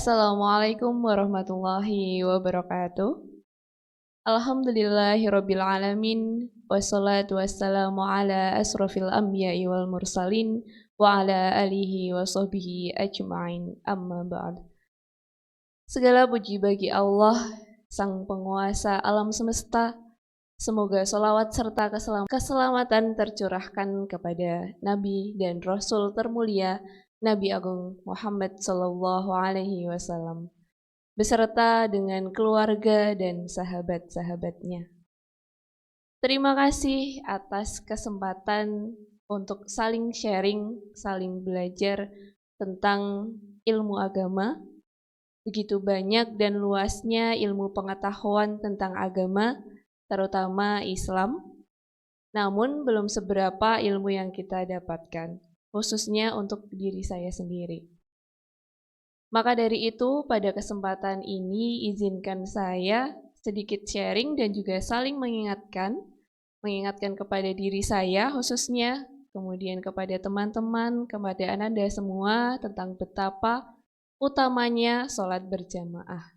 Assalamualaikum warahmatullahi wabarakatuh. Alhamdulillahirabbil alamin wassalatu wassalamu ala asrofil anbiya'i wal mursalin wa ala alihi wa sahbihi ajma'in, amma ba'd. Segala puji bagi Allah, Sang Penguasa alam semesta. Semoga sholawat serta keselamatan tercurahkan kepada Nabi dan Rasul termulia Nabi Agung Muhammad Sallallahu Alaihi Wasallam beserta dengan keluarga dan sahabat-sahabatnya. Terima kasih atas kesempatan untuk saling sharing, saling belajar tentang ilmu agama. Begitu banyak dan luasnya ilmu pengetahuan tentang agama, terutama Islam. Namun belum seberapa ilmu yang kita dapatkan, khususnya untuk diri saya sendiri. Maka dari itu, pada kesempatan ini izinkan saya sedikit sharing dan juga saling mengingatkan kepada diri saya khususnya, kemudian kepada teman-teman, kepada Ananda semua tentang betapa utamanya sholat berjamaah.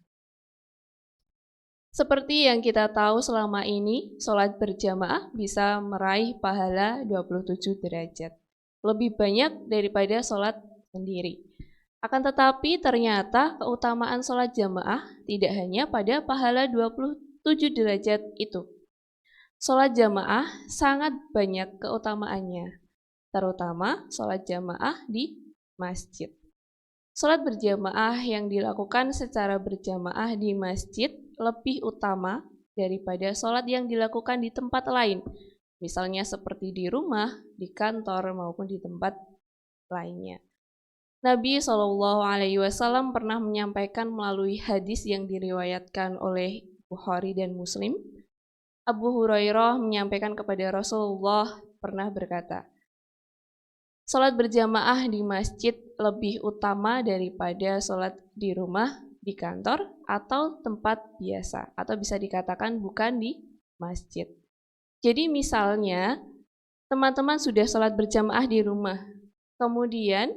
Seperti yang kita tahu selama ini, sholat berjamaah bisa meraih pahala 27 derajat. Lebih banyak daripada sholat sendiri. Akan tetapi ternyata keutamaan sholat jamaah tidak hanya pada pahala 27 derajat itu. Sholat jamaah sangat banyak keutamaannya, terutama sholat jamaah di masjid. Sholat berjamaah yang dilakukan secara berjamaah di masjid lebih utama daripada sholat yang dilakukan di tempat lain, misalnya seperti di rumah, di kantor, maupun di tempat lainnya. Nabi SAW pernah menyampaikan melalui hadis yang diriwayatkan oleh Bukhari dan Muslim. Abu Hurairah menyampaikan kepada Rasulullah pernah berkata, sholat berjamaah di masjid lebih utama daripada sholat di rumah, di kantor, atau tempat biasa, atau bisa dikatakan bukan di masjid. Jadi misalnya, teman-teman sudah sholat berjamaah di rumah, kemudian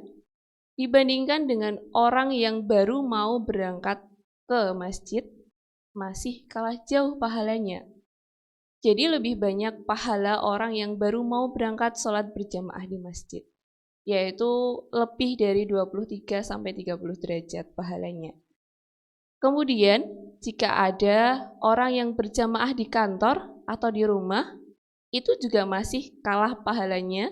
dibandingkan dengan orang yang baru mau berangkat ke masjid, masih kalah jauh pahalanya. Jadi lebih banyak pahala orang yang baru mau berangkat sholat berjamaah di masjid, yaitu lebih dari 23-30 derajat pahalanya. Kemudian, jika ada orang yang berjamaah di kantor atau di rumah, itu juga masih kalah pahalanya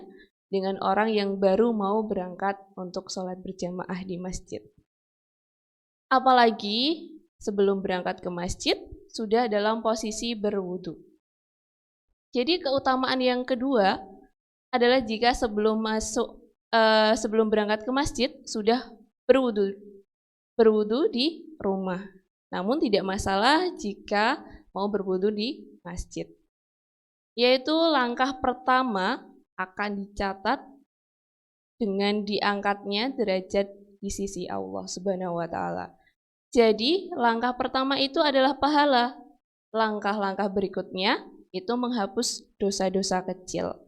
dengan orang yang baru mau berangkat untuk sholat berjamaah di masjid. Apalagi sebelum berangkat ke masjid, sudah dalam posisi berwudu. Jadi keutamaan yang kedua adalah jika sebelum berangkat ke masjid, sudah berwudu di rumah. Namun tidak masalah jika mau berwudu di masjid. Yaitu langkah pertama akan dicatat dengan diangkatnya derajat di sisi Allah Subhanahu wa Ta'ala. Jadi, langkah pertama itu adalah pahala. Langkah-langkah berikutnya itu menghapus dosa-dosa kecil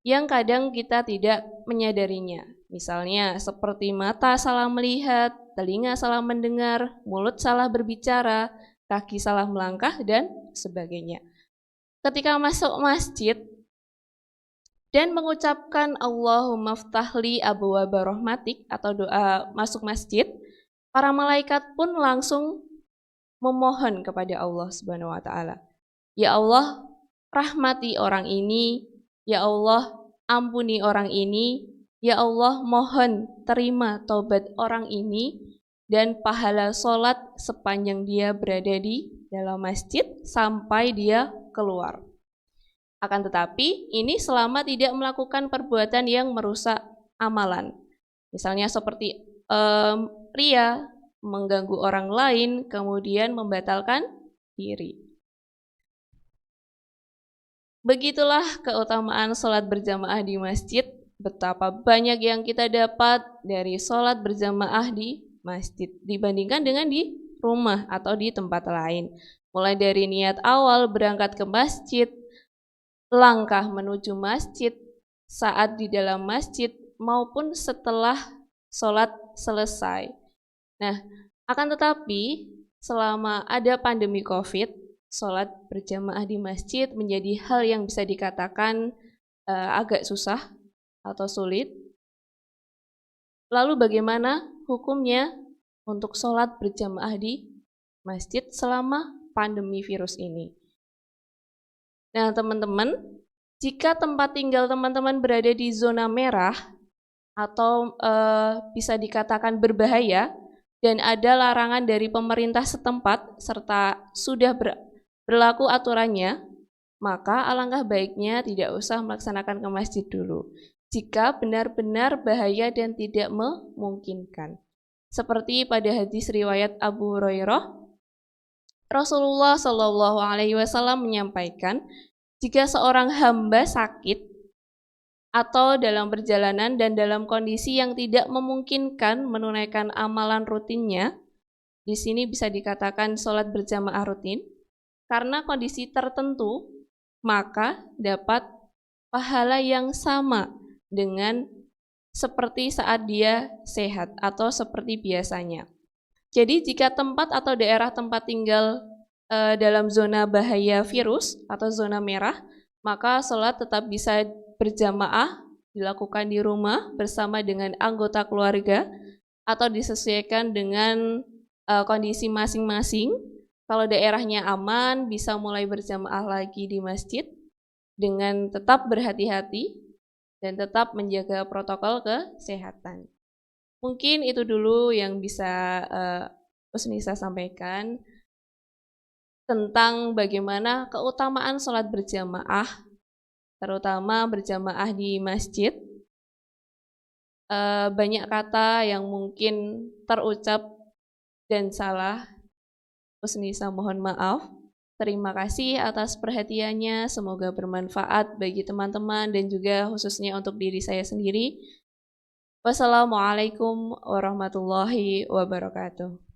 yang kadang kita tidak menyadarinya. Misalnya, seperti mata salah melihat, telinga salah mendengar, mulut salah berbicara, kaki salah melangkah, dan sebagainya. Ketika masuk masjid dan mengucapkan Allahumma ftahli abwaaba rahmatik atau doa masuk masjid, para malaikat pun langsung memohon kepada Allah Subhanahu wa Ta'ala. Ya Allah, rahmati orang ini. Ya Allah, ampuni orang ini. Ya Allah, mohon terima taubat orang ini dan pahala sholat sepanjang dia berada di dalam masjid sampai dia keluar. Akan tetapi, ini selama tidak melakukan perbuatan yang merusak amalan. Misalnya seperti ria, mengganggu orang lain, kemudian membatalkan diri. Begitulah keutamaan sholat berjamaah di masjid. Betapa banyak yang kita dapat dari sholat berjamaah di masjid dibandingkan dengan di rumah atau di tempat lain. Mulai dari niat awal berangkat ke masjid, langkah menuju masjid, saat di dalam masjid, maupun setelah sholat selesai. Nah, akan tetapi selama ada pandemi COVID, sholat berjamaah di masjid menjadi hal yang bisa dikatakan agak susah atau sulit. Lalu bagaimana hukumnya untuk sholat berjamaah di masjid selama pandemi virus ini? Nah, teman-teman, jika tempat tinggal teman-teman berada di zona merah atau bisa dikatakan berbahaya dan ada larangan dari pemerintah setempat serta sudah berlaku aturannya, maka alangkah baiknya tidak usah melaksanakan ke masjid dulu jika benar-benar bahaya dan tidak memungkinkan. Seperti pada hadis riwayat Abu Hurairah, Rasulullah Shallallahu Alaihi Wasallam menyampaikan, jika seorang hamba sakit atau dalam perjalanan dan dalam kondisi yang tidak memungkinkan menunaikan amalan rutinnya, di sini bisa dikatakan sholat berjamaah rutin, karena kondisi tertentu, maka dapat pahala yang sama dengan seperti saat dia sehat atau seperti biasanya. Jadi jika tempat atau daerah tempat tinggal dalam zona bahaya virus atau zona merah, maka sholat tetap bisa berjamaah dilakukan di rumah bersama dengan anggota keluarga atau disesuaikan dengan kondisi masing-masing. Kalau daerahnya aman, bisa mulai berjamaah lagi di masjid dengan tetap berhati-hati dan tetap menjaga protokol kesehatan. Mungkin itu dulu yang bisa Usnisa sampaikan tentang bagaimana keutamaan sholat berjamaah, terutama berjamaah di masjid. Banyak kata yang mungkin terucap dan salah, Usnisa mohon maaf. Terima kasih atas perhatiannya, semoga bermanfaat bagi teman-teman dan juga khususnya untuk diri saya sendiri. Wassalamualaikum warahmatullahi wabarakatuh.